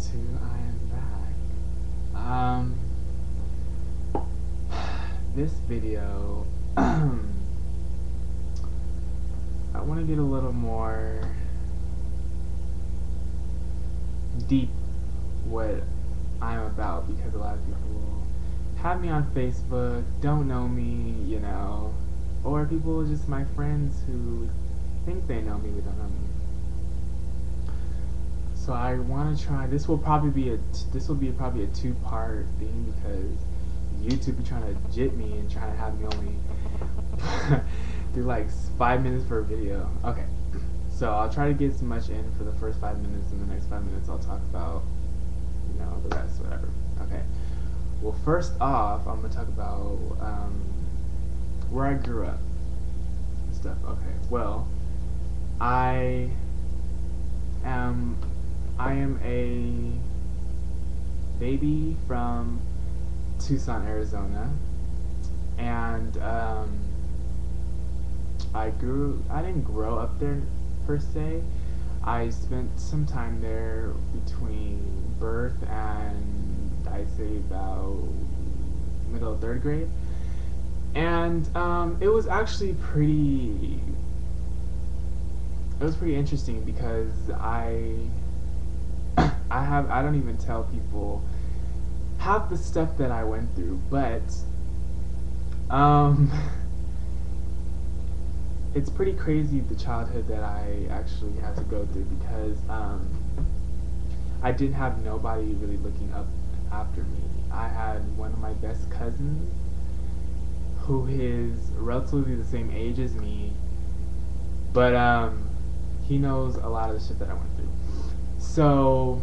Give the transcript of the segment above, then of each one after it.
to I am back. This video, I want to get a little more deep what I'm about, because a lot of people have me on Facebook, don't know me, you know, or people just my friends who think they know me but don't know me. So I want to try. This will probably be probably a two-part thing, because YouTube be trying to jit me and trying to have me only do like 5 minutes per video. Okay, so I'll try to get as much in for the first 5 minutes, and the next 5 minutes I'll talk about, you know, the rest, whatever. Okay. Well, first off, I'm gonna talk about where I grew up and stuff. Okay. Well, I am a baby from Tucson, Arizona, and I didn't grow up there per se. I spent some time there between birth and I'd say about middle of third grade, and it was actually pretty. It was pretty interesting because I don't even tell people half the stuff that I went through, but um it's pretty crazy the childhood that I actually had to go through, because I didn't have nobody really looking up after me. I had one of my best cousins who is relatively the same age as me, but he knows a lot of the shit that I went through. So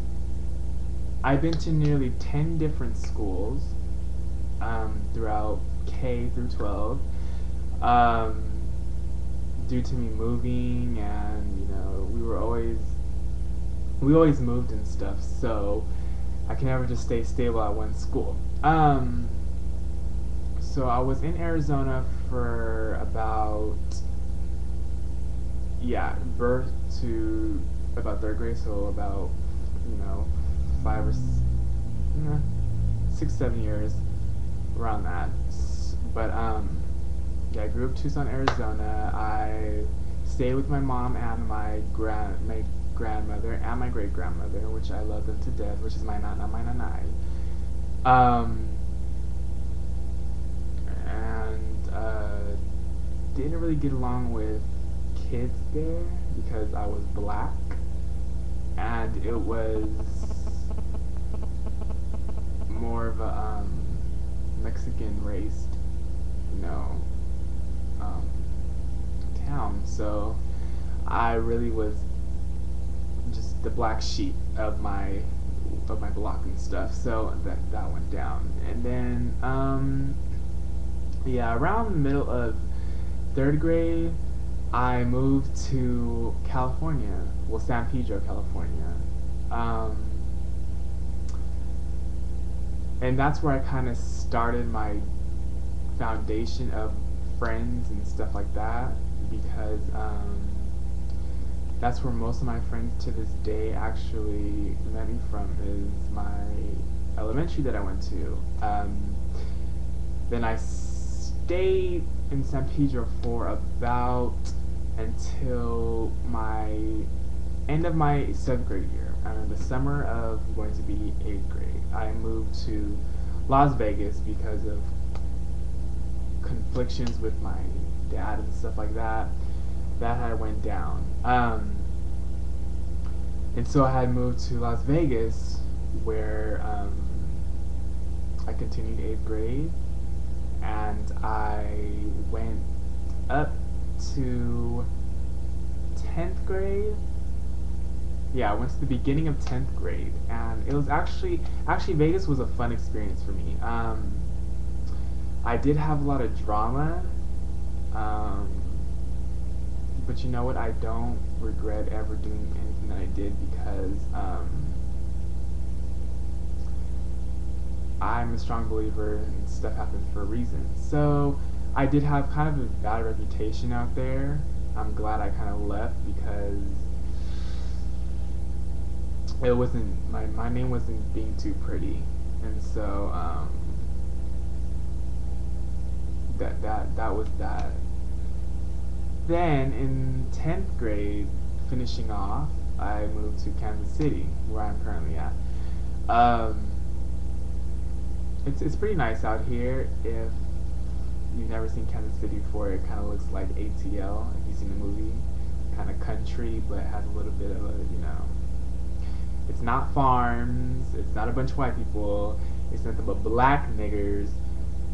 I've been to nearly 10 different schools throughout K through 12, due to me moving, and you know, we always moved and stuff, so I can never just stay stable at one school. So I was in Arizona for about, yeah, birth to about third grade, so about, you know, 6, 7 years, around that. But yeah, I grew up in Tucson, Arizona. I stayed with my mom and my grandmother and my great grandmother, which I love them to death, which is my nana, my nanai. And didn't really get along with kids there because I was black, and it was more of a Mexican raced, you know, town. So I really was just the black sheep of my block and stuff. So that went down, and then yeah, around the middle of third grade, I moved to California. Well, San Pedro, California. And that's where I kind of started my foundation of friends and stuff like that, because that's where most of my friends to this day actually met me from, is my elementary that I went to. Then I stayed in San Pedro for about until my end of my 7th grade year. The summer of going to be 8th grade, I moved to Las Vegas because of conflictions with my dad and stuff like that. That had went down. And so I had moved to Las Vegas, where I continued 8th grade, and I went up to 10th grade. Yeah, I went to the beginning of 10th grade, and it was actually Vegas was a fun experience for me. I did have a lot of drama, but you know what? I don't regret ever doing anything that I did, because I'm a strong believer and stuff happens for a reason. So I did have kind of a bad reputation out there. I'm glad I kind of left, because it wasn't my name wasn't being too pretty, and so that was that. Then in 10th grade, finishing off, I moved to Kansas City, where I'm currently at. Um, it's pretty nice out here. If you've never seen Kansas City before, it kind of looks like ATL. If you've seen the movie, kind of country, but has a little bit of a, it's not farms. It's not a bunch of white people. It's nothing but black niggers,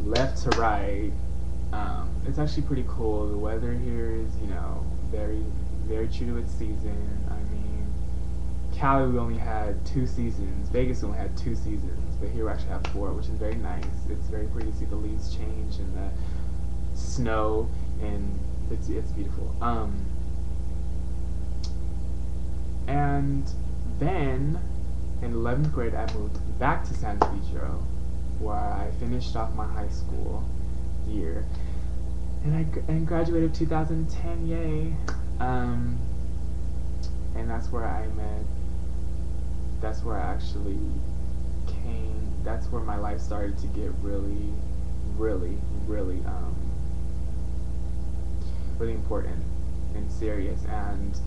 left to right. It's actually pretty cool. The weather here is, very, very true to its season. I mean, Cali we only had 2 seasons. Vegas we only had 2 seasons, but here we actually have 4, which is very nice. It's very pretty to see the leaves change and the snow, and it's beautiful. And then in 11th grade, I moved back to San Pedro, where I finished off my high school year, and I graduated 2010. Yay! And that's where I met. That's where I actually came. That's where my life started to get really, really, really, really important and serious, and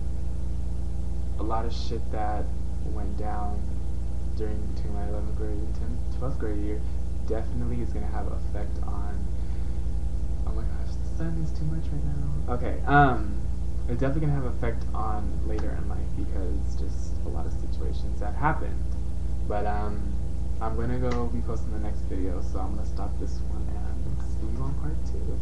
a lot of shit that went down between my 11th grade and 12th grade year definitely is gonna have an effect on. Oh my gosh, the sun is too much right now. Okay, it's definitely gonna have an effect on later in life because just a lot of situations that happened. But I'm gonna go be posting the next video, so I'm gonna stop this one and see you on part 2.